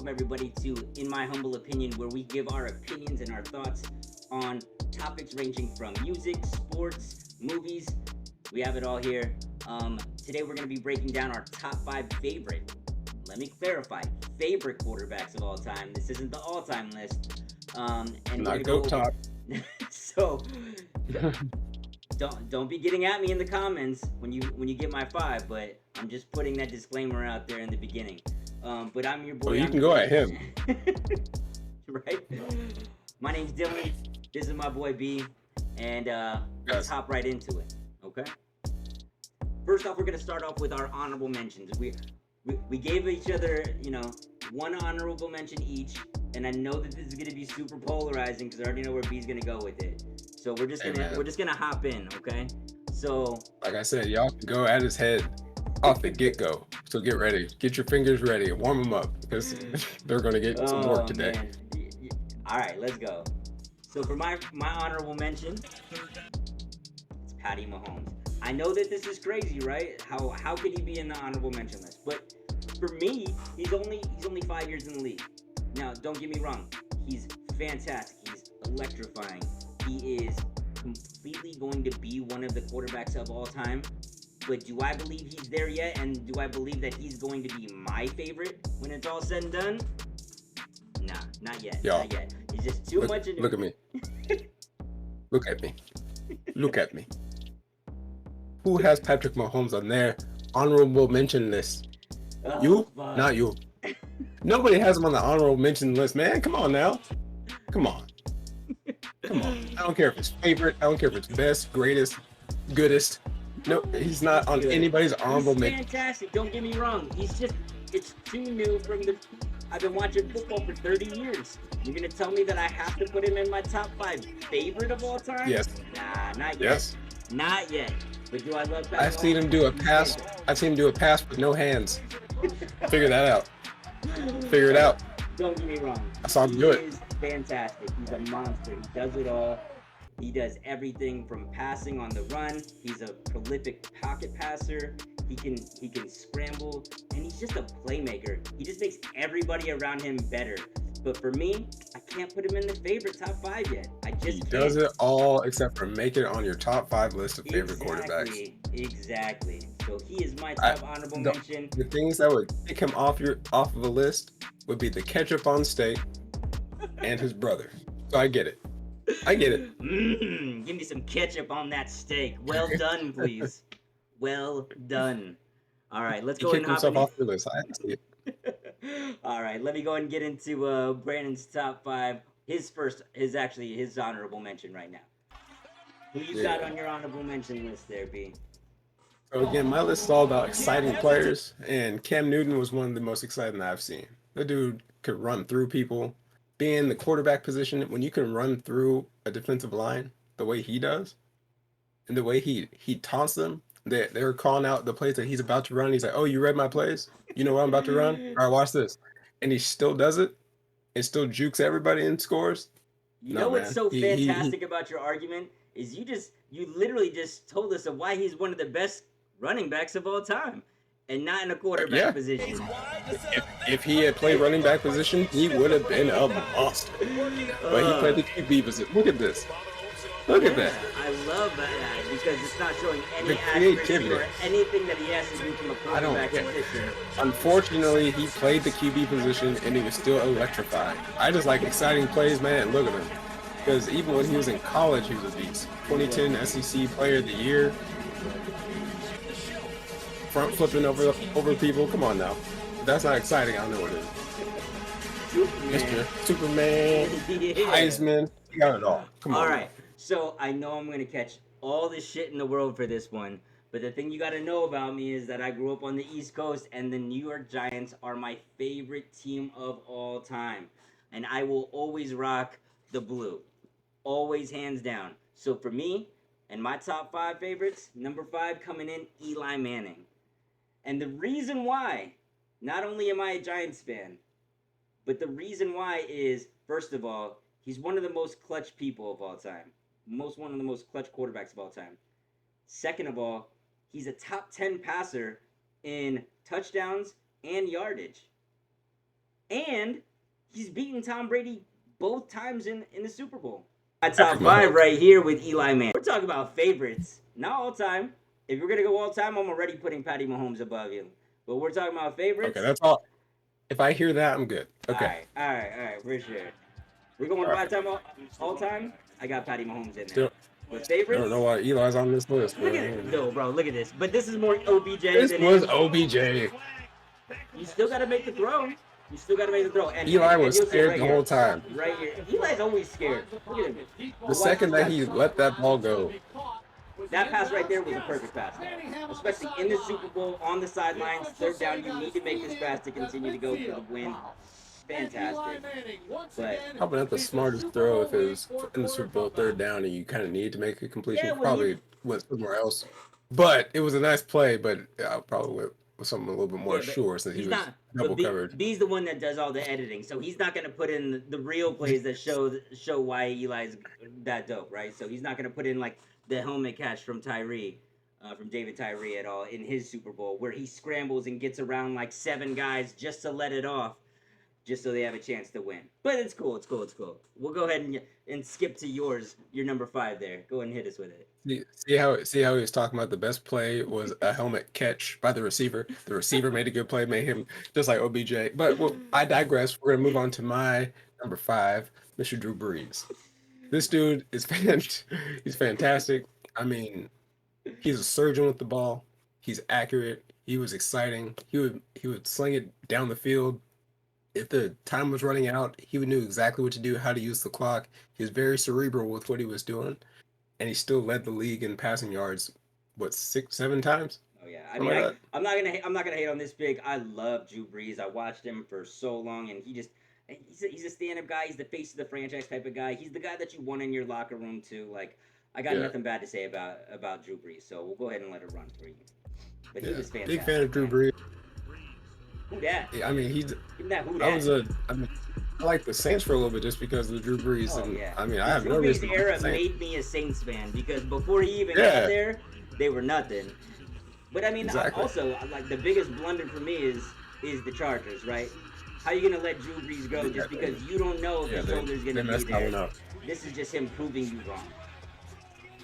welcome everybody to In My Humble Opinion, where we give our opinions and our thoughts on topics ranging from music, sports, movies. We have it all here. Today we're going to be breaking down our top five favorite, let me clarify, favorite quarterbacks of all time. This isn't the all-time list. And Not goat talk. So don't be getting at me in the comments when you get my five, but I'm just putting that disclaimer out there in the beginning. But I'm your boy. Well, you can go at him. Right? My name's Dylan. This is my boy B, and let's hop right into it. Okay. First off, we're gonna start off with our honorable mentions. We gave each other, one honorable mention each, and I know that this is gonna be super polarizing because I already know where B's gonna go with it. So we're just gonna hop in, okay? So like I said, y'all can go at his head off the get-go. So get ready, get your fingers ready, and warm them up because they're gonna get some work today. Man. All right, let's go. So for my honorable mention, it's Patty Mahomes. I know that this is crazy, right? How could he be in the honorable mention list? But for me, he's only 5 years in the league. Now, don't get me wrong, he's fantastic. He's electrifying. He is completely going to be one of the quarterbacks of all time. But do I believe he's there yet? And do I believe that he's going to be my favorite when it's all said and done? Nah, not yet. Y'all, not yet. He's just too much. Look at me. Look at me. Look at me. Who has Patrick Mahomes on their honorable mention list? You? Fuck. Not you. Nobody has him on the honorable mention list, man. Come on now. Come on. Come on. I don't care if it's favorite. I don't care if it's best, greatest, goodest. No, he's not on anybody's honorable mention. Fantastic. Don't get me wrong. It's too new from the. I've been watching football for 30 years. You're gonna tell me that I have to put him in my top five favorite of all time? Yes. Nah, not yet. Yes. Not yet. But do I love Patrick? I've seen him do a pass. I've seen him do a pass with no hands. Figure that out. Figure it out. Don't get me wrong. I saw him do it. He is fantastic. He's a monster. He does it all. He does everything from passing on the run. He's a prolific pocket passer. He can scramble, and he's just a playmaker. He just makes everybody around him better. But for me, I can't put him in the favorite top five yet. I just He can't. does it all except for make it on your top five list of favorite quarterbacks. Exactly. So he is my top honorable mention. The things that would kick him off of the list would be the ketchup on steak and his brother. So I get it. Give me some ketchup on that steak. Well done, please. Well done. All right, let's go He and kicked hop in. himself off the list. I see it. All right, let me go and get into Brandon's top five. His honorable mention right now. Who you got on your honorable mention list there, B? So again, my list is all about exciting players, and Cam Newton was one of the most exciting I've seen. The dude could run through people. Being in the quarterback position, when you can run through a defensive line the way he does, and the way he taunts them, they're calling out the plays that he's about to run. He's like, "Oh, you read my plays? You know what I'm about to run? All right, watch this." And he still does it. It still jukes everybody and scores. You know what's so fantastic about your argument is you literally just told us of why he's one of the best running backs of all time, and not in a quarterback position. If he had played running back position, he would have been a monster. But he played the QB position. Look at this. Look at that. I love that because it's not showing any accuracy or anything that he has to do from a quarterback position. Unfortunately, he played the QB position and he was still electrified. I just like exciting plays, man. Look at him. Because even when he was in college, he was a beast. 2010 SEC Player of the Year. Front flipping over people. Come on now. If that's not exciting, I don't know what it is. Mr. Superman, Heisman, he got it all. Come on. All right. So I know I'm going to catch all the shit in the world for this one. But the thing you got to know about me is that I grew up on the East Coast, and the New York Giants are my favorite team of all time. And I will always rock the blue. Always, hands down. So for me, and my top five favorites, number 5 coming in, Eli Manning. And the reason why, not only am I a Giants fan, but the reason why is, first of all, he's one of the most clutch people of all time. One of the most clutch quarterbacks of all time. Second of all, he's a top 10 passer in touchdowns and yardage. and he's beaten Tom Brady both times in the Super Bowl. My top Patrick five Mahomes. right here with Eli Manning. We're talking about favorites, not all time. If you're gonna go all time, I'm already putting Patty Mahomes above you. But we're talking about favorites. Okay, that's all. If I hear that, I'm good. Okay. All right, for sure. We're going All by right. time all time. I got Patty Mahomes in there. Still, With I favorites, don't know why Eli's on this list, bro. look at it. No, bro, look at this. But this is more OBJ This than was him. OBJ. You still got to make the throw. You still got to make the throw. And Eli and was you'll see it scared right the here. whole time. Right here. Eli's always scared. Look at him. The second that he let that ball go, That pass right there was a perfect pass, especially in the Super Bowl on the sidelines. Third down, you need to make this pass to continue to go for the win. Fantastic. But probably not the smartest throw if it was in the Super Bowl third down and you kind of need to make a completion. Yeah, well, probably went somewhere else. But it was a nice play, but I probably went with something a little bit more sure since he was double covered. B's the one that does all the editing, so he's not going to put in the real plays that show why Eli's that dope, right? So he's not going to put in like the helmet catch from David Tyree at all in his Super Bowl, where he scrambles and gets around like 7 guys just to let it off, just so they have a chance to win. But it's cool. We'll go ahead and skip to your number 5 there. Go ahead and hit us with it. See how he was talking about the best play was a helmet catch by the receiver. The receiver made a good play, made him just like OBJ. But I digress. We're gonna move on to my number 5, Mr. Drew Brees. This dude is he's fantastic. I mean, he's a surgeon with the ball. He's accurate. He was exciting. He would sling it down the field. If the time was running out, he knew exactly what to do, how to use the clock. He was very cerebral with what he was doing, and he still led the league in passing yards. What, 6, 7 times? Oh yeah, I mean, I'm not gonna hate on this big. I love Drew Brees. I watched him for so long, and he's a stand-up guy. He's the face of the franchise type of guy. He's the guy that you want in your locker room too. Like, I got nothing bad to say about Drew Brees. So we'll go ahead and let it run for you. But he was fantastic. Big fan of Drew Brees. Who dat? Yeah, I mean, I like the Saints for a little bit just because of the Drew Brees. Oh, and yeah. I mean, I have no Drew reason Brees to be era the Saints. made me a Saints fan because before he even got there, they were nothing. But I mean, Exactly. also like the biggest blunder for me is the Chargers, right? How you gonna let Drew Brees go just because you don't know if his shoulder's gonna be there? This is just him proving you wrong.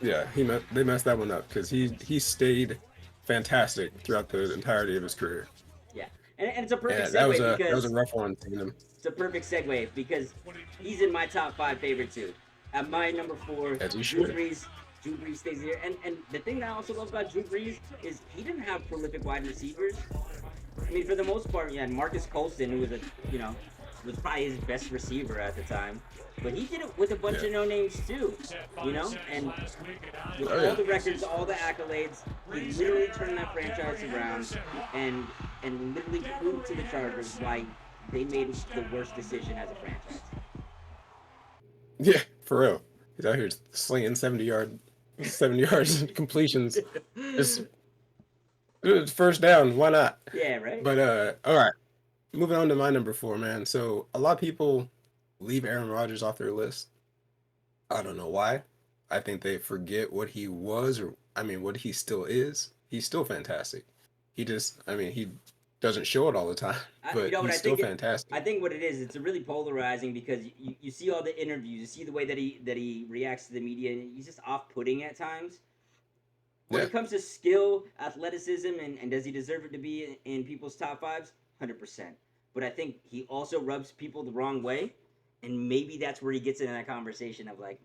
Yeah, they messed that one up because he stayed fantastic throughout the entirety of his career. Yeah, and it's a perfect segue that was a rough one seeing him. It's a perfect segue because he's in my top 5 favorite too. At my number 4, Drew Brees. Drew Brees stays here, and the thing that I also love about Drew Brees is he didn't have prolific wide receivers. I mean, for the most part, yeah, Marcus Colston, who was was probably his best receiver at the time, but he did it with a bunch of no names too, and with all the records, all the accolades, he literally turned that franchise around and literally proved to the Chargers why they made the worst decision as a franchise. Yeah, for real. He's out here slinging 70 yards completions. Just first down, why not? Yeah, right. But all right. Moving on to my number 4, man. So a lot of people leave Aaron Rodgers off their list. I don't know why. I think they forget what he was, what he still is. He's still fantastic. He doesn't show it all the time, but he's still fantastic. I think what it is, it's really polarizing because you see all the interviews, you see the way that he reacts to the media, and he's just off-putting at times. When it comes to skill, athleticism, and does he deserve it to be in people's top 5s? 100%. But I think he also rubs people the wrong way, and maybe that's where he gets into that conversation of like,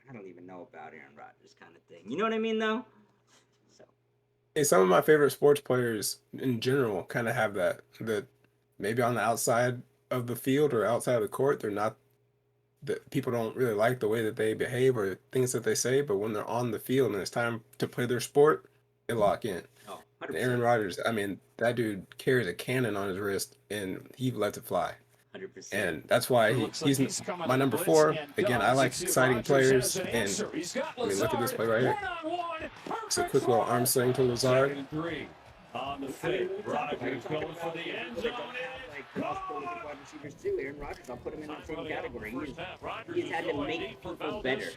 I don't even know about Aaron Rodgers kind of thing. You know what I mean, though? So. And some of my favorite sports players in general kind of have that maybe on the outside of the field or outside of the court, they're not, that people don't really like the way that they behave or things that they say, but when they're on the field and it's time to play their sport, they lock in. Oh, 100%. Aaron Rodgers, that dude carries a cannon on his wrist and he lets it fly. 100%. And that's why he's my number 4. Again, I like exciting players, and look at this play right here. It's a quick little arm sling to Lazard. On the fake, Rodgers going for the end zone. Wide receivers too. Aaron Rodgers, I'll put him in that same category. He's had to make people better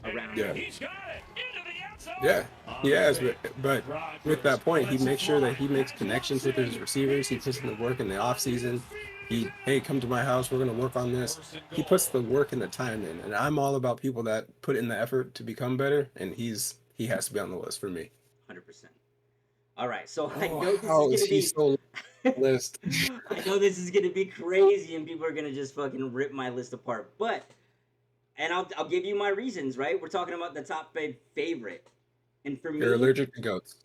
around him. He's got it into the end zone. Yeah, he has, but with that point, he makes sure that he makes connections with his receivers. He puts in the work in the offseason. Hey, come to my house. We're gonna work on this. He puts the work and the time in, and I'm all about people that put in the effort to become better. And he has to be on the list for me. 100%. All right, so I Oh, know this is how is gonna he be. so low on the list? I know this is gonna be crazy, and people are gonna just fucking rip my list apart. But, and I'll give you my reasons. Right, we're talking about the top favorite, and for You're me, allergic to goats.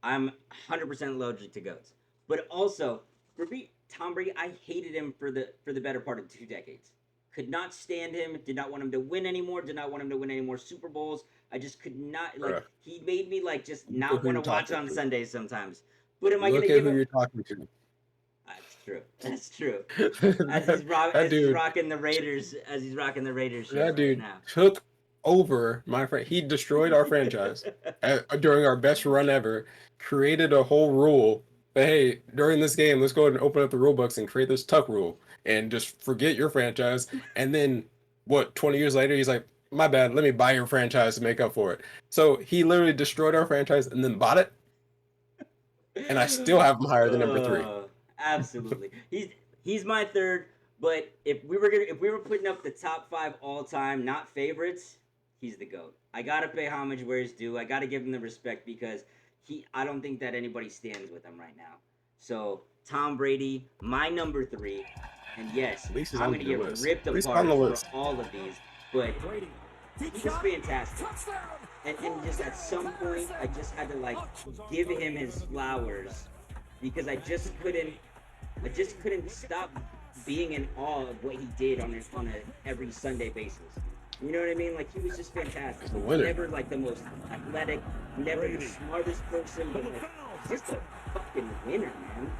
I'm 100% allergic to goats. But also, for me, Tom Brady, I hated him for the better part of 2 decades. Could not stand him. Did not want him to win anymore. Did not want him to win any more Super Bowls. I just could not like. Bruh, He made me like just look at not who want you're to watch talking on to. Sundays sometimes. But am I gonna Look at give who him? you're talking to. That's true. That's true. that, that As he's dude, rocking the Raiders shit that right dude now. took over my friend. He destroyed our franchise during our best run ever. Created a whole rule that hey, during this game, let's go ahead and open up the rule books and create this tuck rule and just forget your franchise. And then what? 20 years later, he's like, my bad. Let me buy your franchise to make up for it. So he literally destroyed our franchise and then bought it. And I still have him higher than number three. Absolutely. He's my third, but if we were putting up the top 5 all time, not favorites, he's the GOAT. I gotta pay homage where it's due. I gotta give him the respect because I don't think that anybody stands with him right now. So Tom Brady, my number 3, and yes, At least he's I'm on gonna your get list. ripped At least on apart the for list. all of these, but he was fantastic. And just at some point, I just had to like give him his flowers because I just couldn't stop being in awe of what he did on a every Sunday basis. You know what I mean? Like he was just fantastic. He's a winner. Never like the most athletic, never the smartest person, but like just a fucking winner, man.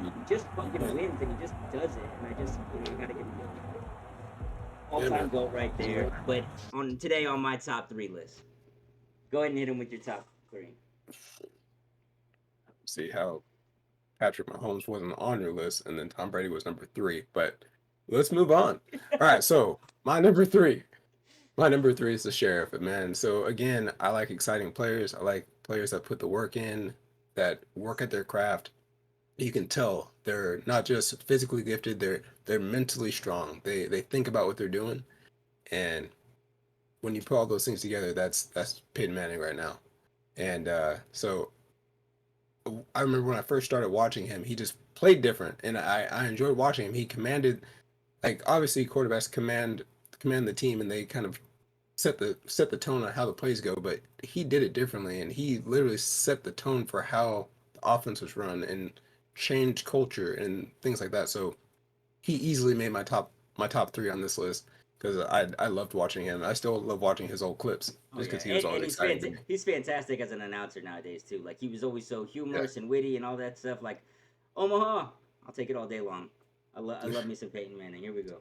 He just fucking wins and he just does it. And I just I gotta give him all Yeah, time man. goat right there. But on today on my top 3 list. Go ahead and hit him with your top 3. See how Patrick Mahomes wasn't on your list, and then Tom Brady was number three. But let's move on. All right, so my number three. My number three is the sheriff, man. So again, I like exciting players. I like players that put the work in, that work at their craft. You can tell they're not just physically gifted, they're mentally strong. They think about what they're doing. And when you put all those things together, that's Peyton Manning right now. And so I remember when I first started watching him, he just played different, and I enjoyed watching him. He commanded, like obviously quarterbacks command the team, and they kind of set the tone on how the plays go. But he did it differently, and he literally set the tone for how the offense was run and changed culture and things like that. So he easily made my top three on this list because I loved watching him. I still love watching his old clips Oh just yeah, because he was always and exciting to me. he's fantastic as an announcer nowadays too. Like he was always so Yeah. humorous and witty and all that stuff. Like Omaha, I'll take it all day long. I love me some Peyton Manning. Here we go.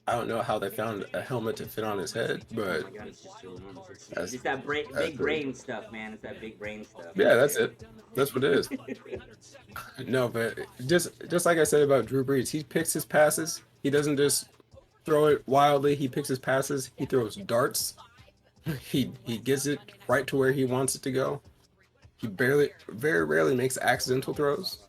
I don't know how they found a helmet to fit on his head, Oh but my god, it's just so enormous. that's It's that that's big pretty. brain stuff, man. It's that big brain stuff Yeah, right that's there. it. That's what it is. No, but just like I said about Drew Brees, he picks his passes. He doesn't just throw it wildly. He picks his passes. He throws darts. He gets it right to where he wants it to go. He very rarely makes accidental throws.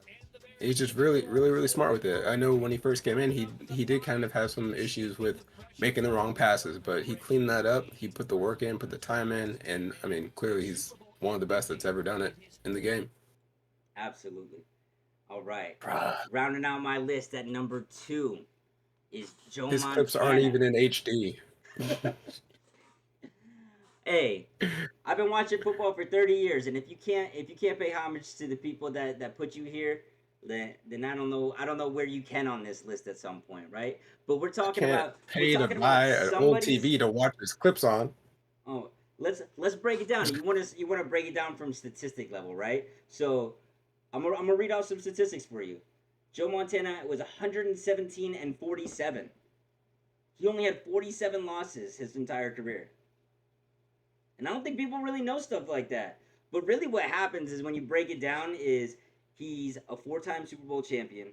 He's just really smart with it. I know when he first came in, he did kind of have some issues with making the wrong passes, but he cleaned that up. He put the work in, put the time in, and I mean, clearly he's one of the best that's ever done it in the game. Absolutely. All right. Bruh. Rounding out my list at number 2 is Joe His clips aren't Montana. even in HD. Hey, I've been watching football for 30 years, and if you can't pay homage to the people that put you here, then I don't know where you can on this list at some point, right? But I can't we're pay to talking about buy an old somebody's. TV to watch his clips on. Oh, let's break it down. You want to break it down from statistic level, right? So I'm gonna read out some statistics for you. Joe Montana was 117 and 47. He only had 47 losses his entire career. And I don't think people really know stuff like that. But really what happens is when you break it down is he's a 4-time Super Bowl champion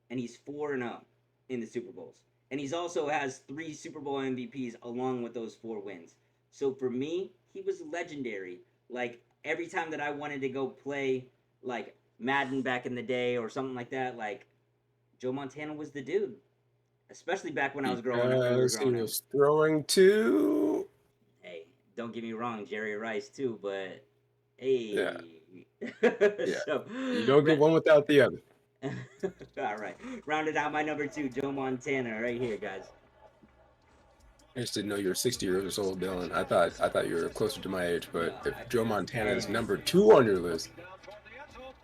and he's 4-0 in the Super Bowls. And he's also has 3 Super Bowl MVPs along with those 4 wins. So for me, he was legendary. Like every time that I wanted to go play like Madden back in the day or something like that, like Joe Montana was the dude, especially back when I was growing up. We were Because he growing up. was throwing to, Hey, don't get me wrong, Jerry Rice too, but yeah, hey. yeah. So, You don't get one without the other. all right, rounded out my number 2, Joe Montana, right here, guys. I just didn't know you were 60 years old, Dylan. I thought you were closer to my age, No, but if Joe Montana is hey, number 2 on your list,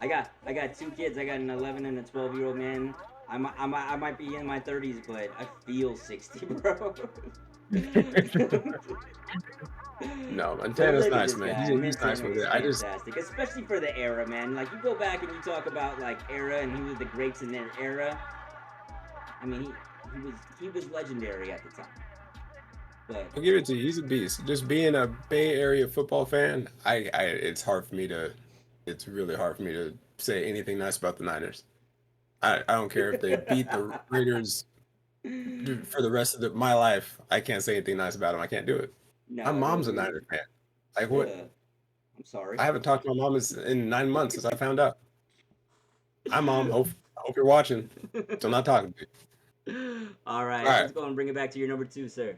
I got 2 kids. I got an 11 and a 12-year-old man. I might be in my 30s, but I feel 60, bro. no, So Montana's look at nice, this man. guy. He's nice Montana with is it. I just fantastic, especially for the era, man. Like you go back and you talk about like era and who were the greats in their era. I mean, he was legendary at the time. But I'll give it to you. He's a beast. Just being a Bay Area football fan, it's really hard for me to say anything nice about the Niners. I don't care if they beat the Raiders for the rest of my life. I can't say anything nice about them. I can't do it. My no, mom's a Niners fan. Like what? I'm sorry. I haven't talked to my mom in 9 months since I found out. Hi, mom. Hope you're watching. So I'm not talking to you. All right, All right. let's go and bring it back to your number 2, sir.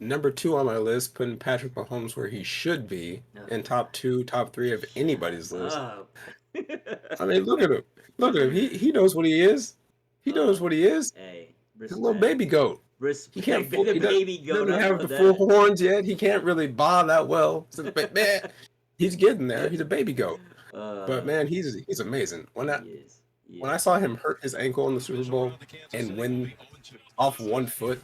Number 2 on my list, putting Patrick Mahomes where he should be in top 2, top 3 of anybody's list. I mean, look at him. Look at him. He knows what he is. He knows what he is. Hey, He's a little baby goat. He can't. Respect the baby He goat. doesn't I have love the full that. horns yet. He can't really baa that well. So, but man, he's getting there. He's a baby goat. But man, he's amazing. He is. When I saw him hurt his ankle in the Super Bowl and win off one foot,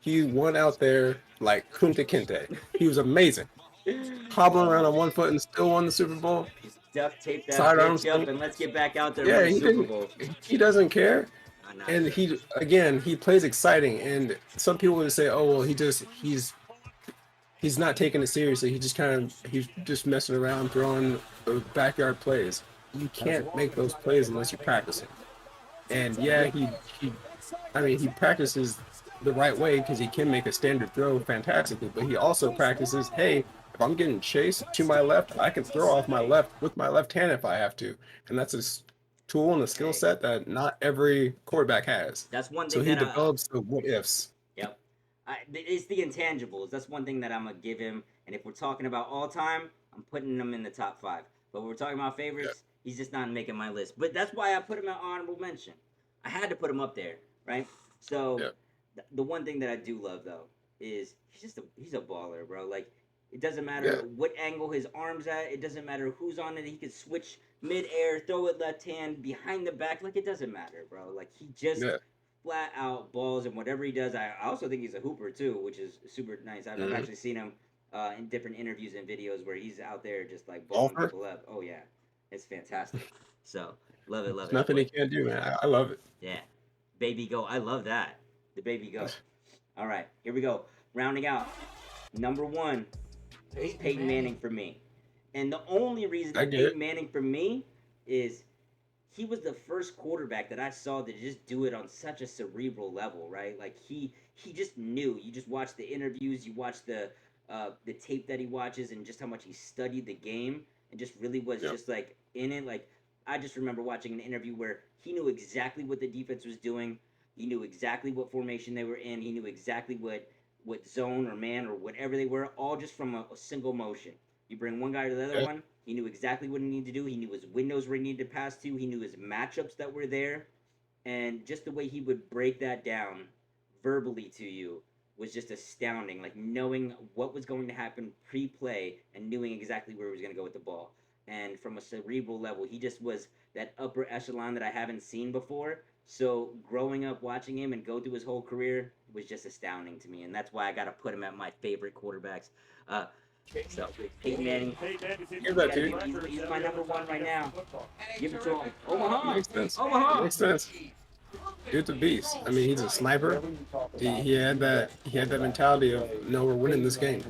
he went out there like Kunta Kinte. He was amazing. Hobbling around on one foot and still won the Super Bowl. Duct tape that Sidearm bitch up swing. and let's get back out there Yeah, for the Super Bowl. he doesn't care. Not And sure. he plays exciting. And some people would say, oh well, he's not taking it seriously. He's just messing around, throwing backyard plays. You can't make those plays unless you practice it. And yeah, he practices the right way because he can make a standard throw fantastically. But he also practices, hey, if I'm getting chased to my left, I can throw off my left with my left hand if I have to. And that's a tool and a skill set that not every quarterback has. That's one So thing he that develops the what ifs. Yep. It's the intangibles. That's one thing that I'm gonna give him. And if we're talking about all time, I'm putting him in the top 5. But we're talking about favorites. He's just not making my list. But that's why I put him at honorable mention. I had to put him up there, right? So the one thing that I do love though is he's a baller, bro. Like it doesn't matter what angle his arms at. It doesn't matter who's on it. He can switch mid-air, throw it left hand, behind the back. Like it doesn't matter, bro. Like he just flat out balls and whatever he does. I also think he's a hooper too, which is super nice. I've actually seen him in different interviews and videos where he's out there just like balling people up. Oh yeah, it's fantastic. So love it. There's nothing he can't do, man. I love it. Yeah, baby go. I love that. The baby go. All right, here we go. Rounding out, number 1 is Peyton Manning for me. And the only reason Peyton Manning for me is he was the first quarterback that I saw to just do it on such a cerebral level, right? Like he just knew. You just watch the interviews, you watch the tape that he watches, and just how much he studied the game, and just really was just like in it. Like I just remember watching an interview where he knew exactly what the defense was doing. He knew exactly what formation they were in. He knew exactly what zone or man or whatever they were, all just from a single motion. You bring one guy to the other one, he knew exactly what he needed to do. He knew his windows where he needed to pass to. He knew his matchups that were there. And just the way he would break that down verbally to you was just astounding. Like knowing what was going to happen pre-play and knowing exactly where he was going to go with the ball. And from a cerebral level, he just was that upper echelon that I haven't seen before. So growing up watching him and go through his whole career was just astounding to me, and that's why I got to put him at my favorite quarterbacks. So Peyton Manning, he's my number 1 right now. Give it to him. Omaha. Makes sense. Omaha. Makes sense. Dude's a beast. I mean, he's a sniper. He had that mentality of no, we're winning this game.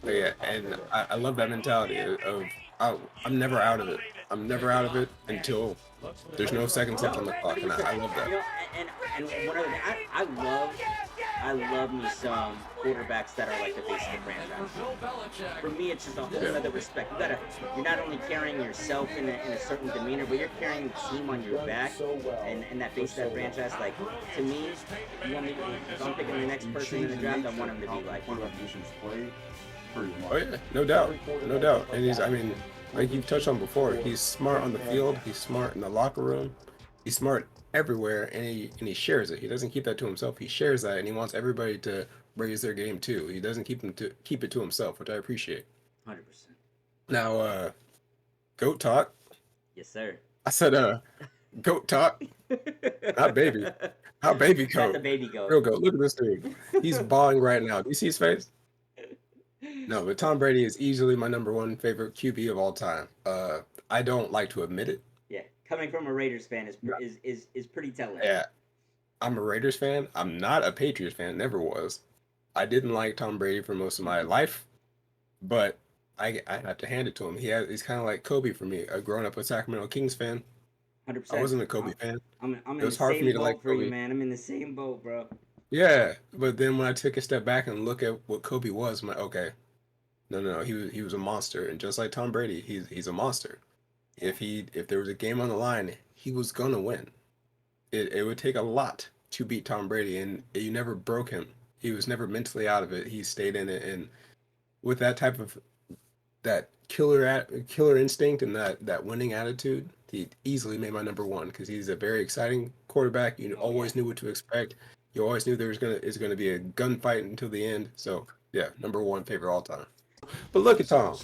Yeah, and I love that mentality of I'm never out of it. I'm never out of it until there's no seconds left on the clock, and I love that. You know, and one other thing, I love me some quarterbacks that are like the face of the franchise. For me, it's just a whole nother respect. You're not only carrying yourself in a certain demeanor, but you're carrying the team on your back, and that face of that franchise. Like, to me, you want me, if I'm picking the next person in the draft, I want him to be like one of these. Oh yeah, no doubt, no doubt. And he's, I mean, like you've touched on before, he's smart on the field. He's smart in the locker room. He's smart everywhere, and he shares it. He doesn't keep that to himself. He shares that, and he wants everybody to raise their game too. He doesn't keep it to himself, which I appreciate. 100%. Now, goat talk. Yes, sir. I said, goat talk. Not baby. Not baby goat. Not the baby goat. Real goat. Look at this dude. He's bawling right now. Do you see his face? No, but Tom Brady is easily my number one favorite QB of all time. I don't like to admit it. Yeah, coming from a Raiders fan is pretty telling. Yeah, I'm a Raiders fan. I'm not a Patriots fan. Never was. I didn't like Tom Brady for most of my life, but I have to hand it to him. He's kind of like Kobe for me. Growing up a Sacramento Kings fan. 100%. I wasn't a Kobe fan. I'm It in the was hard for same me to boat like for you, Kobe. man. I'm in the same boat, bro. Yeah, but then when I took a step back and look at what Kobe was, I'm like, okay, no, he was a monster, and just like Tom Brady, he's a monster. If there was a game on the line, he was gonna win. It would take a lot to beat Tom Brady, and you never broke him. He was never mentally out of it. He stayed in it, and with that type of that killer instinct and that winning attitude, he easily made my number one because he's a very exciting quarterback. You always knew what to expect. You always knew it's gonna be a gunfight until the end. So yeah, number one favorite all time. But look at Tom.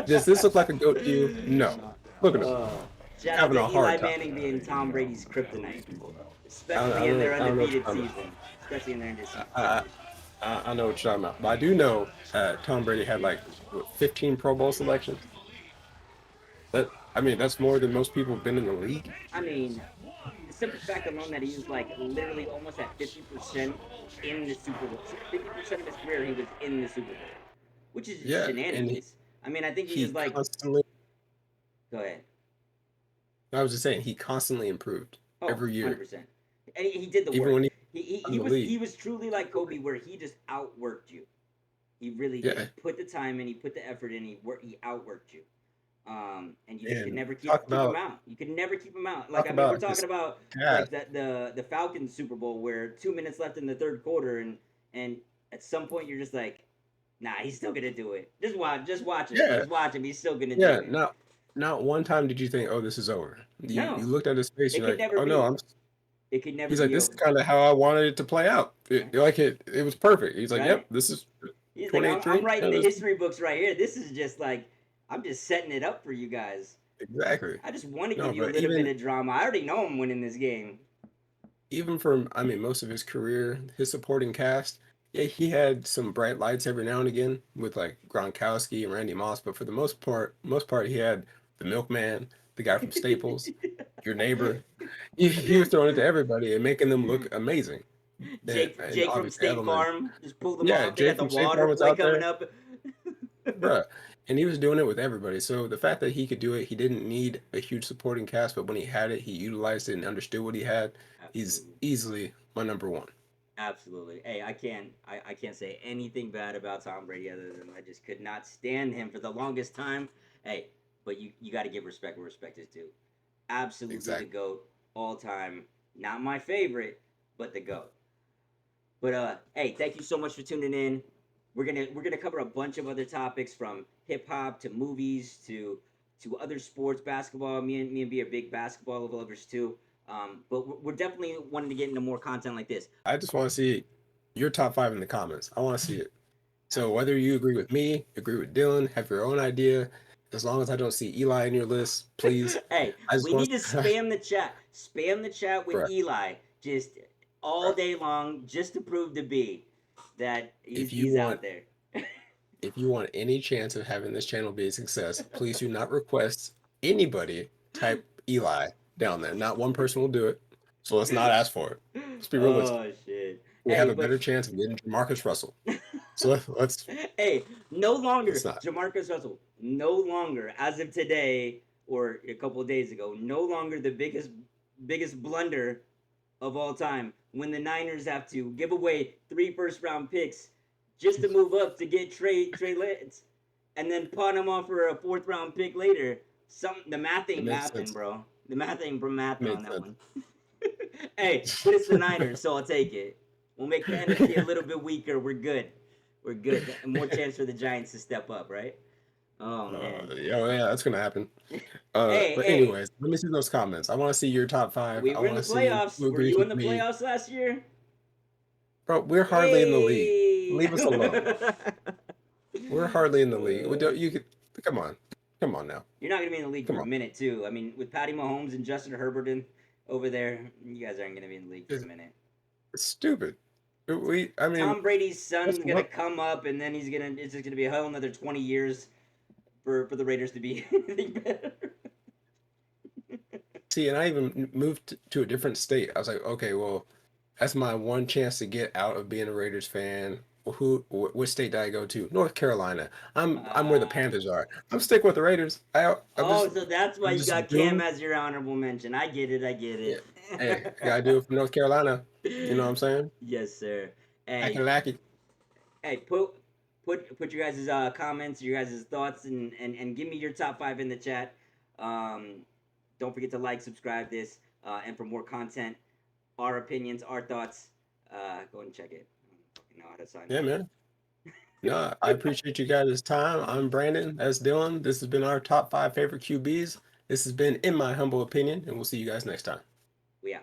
Does this look like a goat to you? No. Look at him. Shout out Having to a hard Eli time. Manning being Tom Brady's kryptonite, I especially don't in their know what undefeated you're talking season. Especially in their undefeated season. I know what you're talking about. But I do know Tom Brady had like 15 Pro Bowl selections. That's more than most people have been in the league. I mean, the simple fact alone that he was like literally almost at 50% in the Super Bowl. 50% of his career he was in the Super Bowl, which is Yeah, and shenanigans. I mean, I think he he was like. constantly. Go ahead. I was just saying he constantly improved every year. 100%. And he did the Even work. when he He in the was league. truly like Kobe, where he just outworked you. He really did. Yeah. He put the time in, he put the effort in, he outworked you. And you just could And never keep talk him about out. You could never keep him out. talk Like, I mean, we're about his talking about path. like the Falcons Super Bowl where 2 minutes left in the third quarter, and at some point you're just like, nah, he's still gonna do it. Just watch him. Yeah. Just watch him. He's still gonna do Yeah, it. not one time did you think, oh, this is over. You No. looked at his face, It you're could like, never oh no, be. It could never he's be like, this is over. kind of how I wanted it to play out. It was perfect. He's like, Right? yep, this is He's like, I'm 28-3. writing Yeah, the this- history books right here. This is just like, I'm just setting it up for you guys. exactly. I just want to No, give you a but little even- bit of drama. I already know I'm winning this game. Even from, I mean, most of his career, his supporting cast, yeah, he had some bright lights every now and again with like Gronkowski and Randy Moss, but for the most part, he had the milkman, the guy from Staples, your neighbor. He was throwing it to everybody and making them look amazing. Jake And from obviously State Edelman. Farm just pulled them Yeah, off. They Jake got from the State water Farm was play out there. coming up. Bruh. And he was doing it with everybody. So the fact that he could do it, he didn't need a huge supporting cast, but when he had it, he utilized it and understood what he had. He's Absolutely. easily my number one. Absolutely. Hey, I can't say anything bad about Tom Brady other than I just could not stand him for the longest time. Hey, but you got to give respect where respect is due. Absolutely Exactly. the GOAT all time. Not my favorite, but the GOAT. But hey, thank you so much for tuning in. We're gonna cover a bunch of other topics from hip hop to movies to other sports, basketball. Me and B are big basketball lovers too. But we're definitely wanting to get into more content like this. I just want to see your top 5 in the comments. I want to see it. So whether you agree with me, agree with Dylan, have your own idea, as long as I don't see Eli in your list, please. Hey, I just we want need to spam the chat. Spam the chat with Bruh. Eli just all day long, just to prove to B that he's out there. If you want any chance of having this channel be a success, please do not request anybody type Eli down there. Not one person will do it. So let's not ask for it. Let's be realistic. Oh shit. We Hey, have a but- better chance of getting Jamarcus Russell. So let's Hey, no longer It's not. Jamarcus Russell. No longer, as of today or a couple of days ago, no longer the biggest blunder of all time when the Niners have to give away 3 first-round picks just to move up to get Trey Lance, and then pawn him off for a 4th-round pick later. The math It ain't makes mathing, sense. bro. The math ain't mathing Makes on that sense. one. Hey, but it's the Niners, so I'll take it. We'll make fantasy a little bit weaker. We're good. We're good. More chance for the Giants to step up, right? Oh man. Yeah, that's gonna happen. Hey, But hey. anyways, let me see those comments. I want to see your top 5. We I were in want the to see playoffs. who Were agrees you in with the me. playoffs last year? Bro, we're hardly in the league. Hey. Leave us alone. We're hardly in the league. We Uh, don't, you could come on now. You're not gonna be in the league Come for a on. minute too. I mean, with Patty Mahomes and Justin Herbert over there, you guys aren't gonna be in the league for a minute. It's stupid. I mean, Tom Brady's son's gonna what? come up, and then it's just gonna be a whole another 20 years for the Raiders to be anything better. See, and I even moved to a different state. I was like, okay, well, that's my one chance to get out of being a Raiders fan. Well, what state did I go to? North Carolina. I'm where the Uh, Panthers are. I'm sticking with the Raiders. oh, so that's why I'm you just got Cam doomed. as your honorable mention. I get it. I get Yeah. it. Hey, I gotta do it for North Carolina. You know what I'm saying? Yes, sir. Acting Hey, lackey. hey, put your guys' comments, your guys' thoughts, and give me your top 5 in the chat. Don't forget to like, subscribe this, and for more content, our opinions, our thoughts, go and check it. I don't fucking know how to sign Yeah, off. man. No, I appreciate you guys' time. I'm Brandon. That's Dylan. This has been our top 5 favorite QBs. This has been In My Humble Opinion, and we'll see you guys next time. We out.